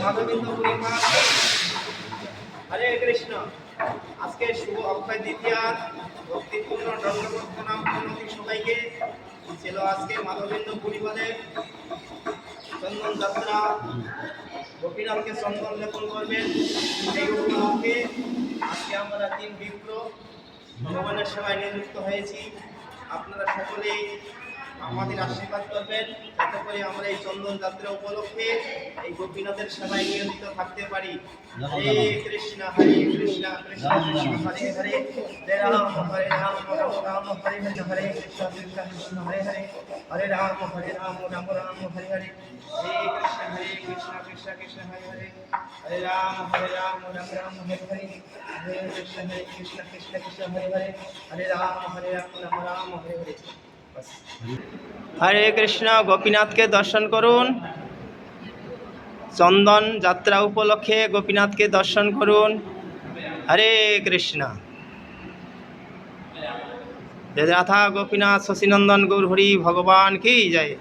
মাধবেন্দ্রপুরী মা হরে কৃষ্ণ। আজকে শুভ অক্ষয় দ্বিতীয়ার ভক্তিপূর্ণ দণ্ডবোধ প্রণাম প্রণতি সবাইকে। ছিল আজকে মাধবেন্দ্রপুরী বলে চন্দন যাত্রা, গোপীনাথকে চন্দন লেপন করবেন। সেই উপলক্ষে আজকে আমরা 3 বিপ্র ভগবানের সেবায় নিযুক্ত হয়েছি। আপনারা সকলেই আমাদের আশীর্বাদ করবেন, যাতে করে আমরা এই চন্দন যাত্রা উপলক্ষে এই গোপীনাথের সেবায় নিয়োজিত থাকতে পারি। হরে কৃষ্ণ কৃষ্ণ কৃষ্ণ হরে হরে, হরে রাম রাম রাম রাম হরে হরে, হরে কৃষ্ণ কৃষ্ণ কৃষ্ণ হরে হরে, হরে রাম রাম রাম হরে হরে, হরে কৃষ্ণ কৃষ্ণ কৃষ্ণ হরে হরে, হরে রাম রাম রাম হরে হরে, হরে কৃষ্ণ কৃষ্ণ কৃষ্ণ হরে হরে, হরে রাম রাম হরে হরে। হরে কৃষ্ণ। গোপীনাথকে দর্শন করুন। চন্দন যাত্রা উপলক্ষে গোপীনাথকে দর্শন করুন। হরে কৃষ্ণ। রাধা গোপীনাথ শশীনন্দন গৌর হরি ভগবান কি জয়।